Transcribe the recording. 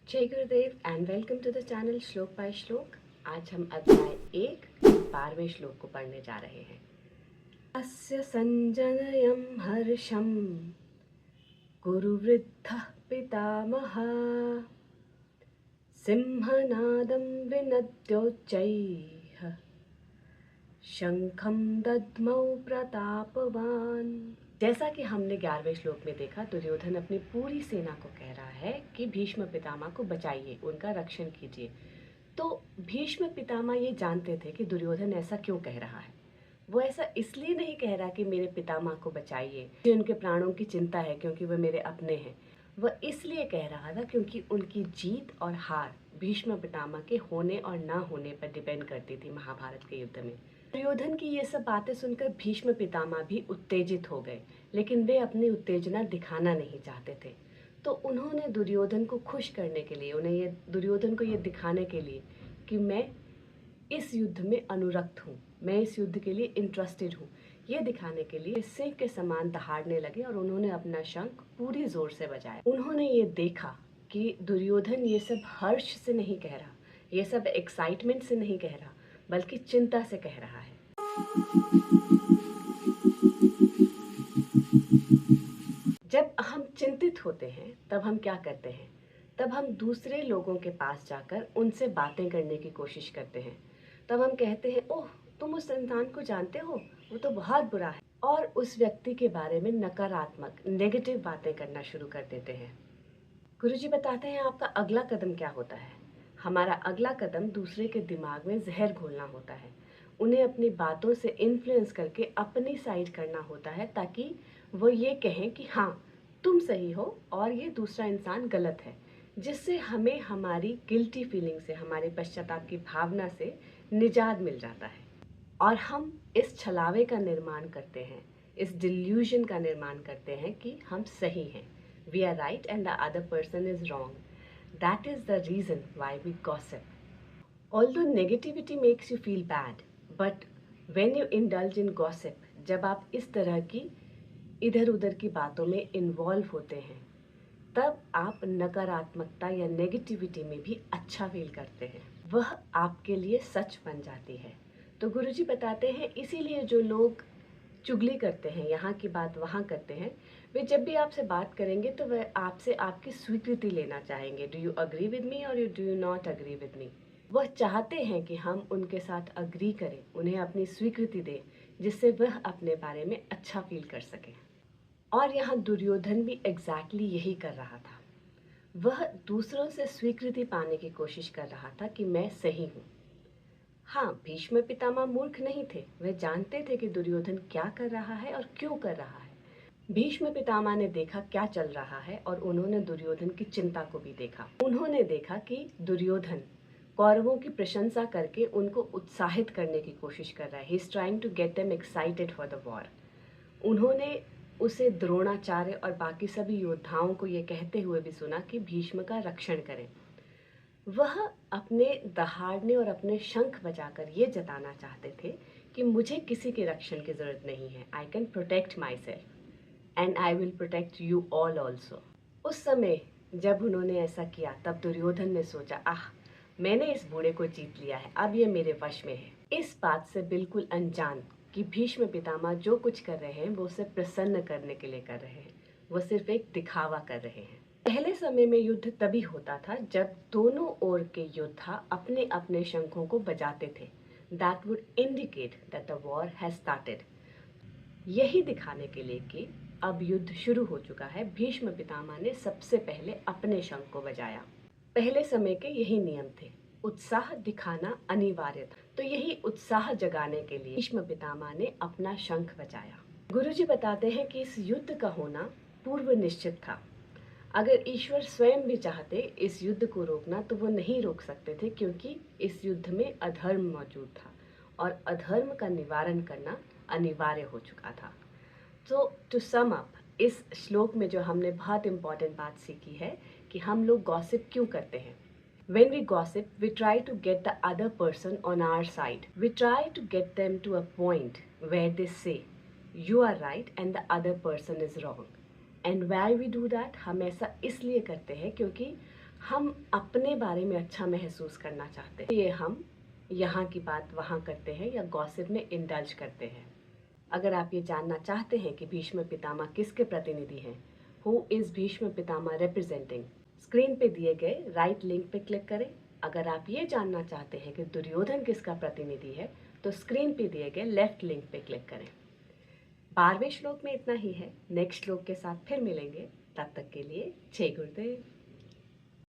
जय गुरुदेव and welcome to the channel Shlok by Shlok. आज हम अध्याय 1 12वें श्लोक को पढ़ने जा रहे हैं। अस्य संजनयं हर्षं गुरुवृद्धः पितामहः सिंहनादं विनद्योच्चैः शंखं दद्मौ प्रतापवान। जैसा कि हमने 11वें श्लोक में देखा, दुर्योधन अपनी पूरी सेना को कह रहा है कि भीष्म पितामह को बचाइए, उनका रक्षण कीजिए। तो भीष्म पितामह ये जानते थे कि दुर्योधन ऐसा क्यों कह रहा है। वो ऐसा इसलिए नहीं कह रहा कि मेरे पितामह को बचाइए, मुझे उनके प्राणों की चिंता है क्योंकि वह मेरे अपने हैं। वह इसलिए कह रहा था क्योंकि उनकी जीत और हार भीष्म पितामह के होने और ना होने पर डिपेंड करती थी महाभारत के युद्ध में। दुर्योधन की ये सब बातें सुनकर भीष्म पितामह भी उत्तेजित हो गए, लेकिन वे अपनी उत्तेजना दिखाना नहीं चाहते थे। तो उन्होंने दुर्योधन को खुश करने के लिए, दुर्योधन को ये दिखाने के लिए कि मैं इस युद्ध में अनुरक्त हूँ, मैं इस युद्ध के लिए इंटरेस्टेड हूँ, ये दिखाने के लिए सिंह के समान दहाड़ने लगे और उन्होंने अपना शंख पूरी जोर से बजाया। उन्होंने ये देखा कि दुर्योधन ये सब हर्ष से नहीं कह रहा, ये सब एक्साइटमेंट से नहीं कह रहा, बल्कि चिंता से कह रहा है। जब हम चिंतित होते हैं तब हम क्या करते हैं? तब हम दूसरे लोगों के पास जाकर उनसे बातें करने की कोशिश करते हैं। तब हम कहते हैं, ओह तुम उस इंसान को जानते हो, वो तो बहुत बुरा है, और उस व्यक्ति के बारे में नकारात्मक नेगेटिव बातें करना शुरू कर देते हैं। गुरुजी बताते हैं आपका अगला कदम क्या होता है। हमारा अगला कदम दूसरे के दिमाग में जहर घोलना होता है, उन्हें अपनी बातों से इन्फ्लुएंस करके अपनी साइड करना होता है, ताकि वो ये कहें कि हाँ तुम सही हो और ये दूसरा इंसान गलत है, जिससे हमें हमारी गिल्टी फीलिंग से, हमारे पश्चाताप की भावना से निजात मिल जाता है और हम इस छलावे का निर्माण करते हैं, इस डिल्यूजन का निर्माण करते हैं कि हम सही हैं, we are right and the other person is wrong. That is the reason why we gossip. Although negativity makes you feel bad, but when you indulge in gossip, जब आप इस तरह की इधर उधर की बातों में इन्वॉल्व होते हैं, तब आप नकारात्मकता या नेगेटिविटी में भी अच्छा फील करते हैं, वह आपके लिए सच बन जाती है। तो गुरुजी बताते हैं, इसीलिए जो लोग चुगली करते हैं, यहाँ की बात वहाँ करते हैं, वे जब भी आपसे बात करेंगे तो वह आपसे आपकी स्वीकृति लेना चाहेंगे। Do you agree with me और do you not agree with me. वह चाहते हैं कि हम उनके साथ अग्री करें, उन्हें अपनी स्वीकृति दें, जिससे वह अपने बारे में अच्छा फील कर सकें। और यहाँ दुर्योधन भी एग्जैक्टली यही कर रहा था। वह दूसरों से स्वीकृति पाने की कोशिश कर रहा था कि मैं सही हूँ। हाँ, भीष्म पितामह मूर्ख नहीं थे, वे जानते थे कि दुर्योधन क्या कर रहा है और क्यों कर रहा है। भीष्म पितामह ने देखा क्या चल रहा है और उन्होंने दुर्योधन की चिंता को भी देखा। उन्होंने देखा कि दुर्योधन कौरवों की प्रशंसा करके उनको उत्साहित करने की कोशिश कर रहा है। He is trying to get them excited for the war. उन्होंने उसे द्रोणाचार्य और बाकी सभी योद्धाओं को ये कहते हुए भी सुना कि भीष्म का रक्षण करें। वह अपने दहाड़ने और अपने शंख बजाकर ये जताना चाहते थे कि मुझे किसी के रक्षण की जरूरत नहीं है, I can protect my self and I will protect you all also. उस समय जब उन्होंने ऐसा किया, तब दुर्योधन ने सोचा, आह मैंने इस बूढ़े को जीत लिया है, अब ये मेरे वश में है। इस बात से बिल्कुल अनजान कि भीष्म पितामह जो कुछ कर रहे हैं वो उसे प्रसन्न करने के लिए कर रहे हैं, वो सिर्फ एक दिखावा कर रहे हैं। पहले समय में युद्ध तभी होता था जब दोनों ओर के योद्धा अपने अपने शंखों को बजाते थे। That would indicate that the war has started. यही दिखाने के लिए कि अब युद्ध शुरू हो चुका है, भीष्म पितामह ने सबसे पहले अपने शंख को बजाया। पहले समय के यही नियम थे, उत्साह दिखाना अनिवार्य था। तो यही उत्साह जगाने के लिए भीष्म पितामह ने अपना शंख बजाया। गुरुजी बताते हैं कि इस युद्ध का होना पूर्व निश्चित था। अगर ईश्वर स्वयं भी चाहते इस युद्ध को रोकना तो वो नहीं रोक सकते थे, क्योंकि इस युद्ध में अधर्म मौजूद था और अधर्म का निवारण करना अनिवार्य हो चुका था। तो टू सम अप, इस श्लोक में जो हमने बहुत इंपॉर्टेंट बात सीखी है कि हम लोग गॉसिप क्यों करते हैं। When we gossip, we try to get the other person on our side. We try to get them to a point where they say, you are right and the other person is wrong. And why we do that? हम ऐसा इसलिए करते हैं क्योंकि हम अपने बारे में अच्छा महसूस करना चाहते हैं, ये हम यहाँ की बात वहाँ करते हैं या गॉसिप में इंडल्ज करते हैं। अगर आप ये जानना चाहते हैं कि भीष्म पितामह किसके प्रतिनिधि हैं, who is Bhishma Pitamah representing, screen पे दिए गए राइट लिंक पे क्लिक करें। अगर आप ये जानना चाहते हैं कि दुर्योधन किसका प्रतिनिधि है, तो स्क्रीन पे दिए गए लेफ्ट लिंक पे क्लिक करें। 12वें श्लोक में इतना ही है। नेक्स्ट श्लोक के साथ फिर मिलेंगे, तब तक के लिए जय गुरुदेव।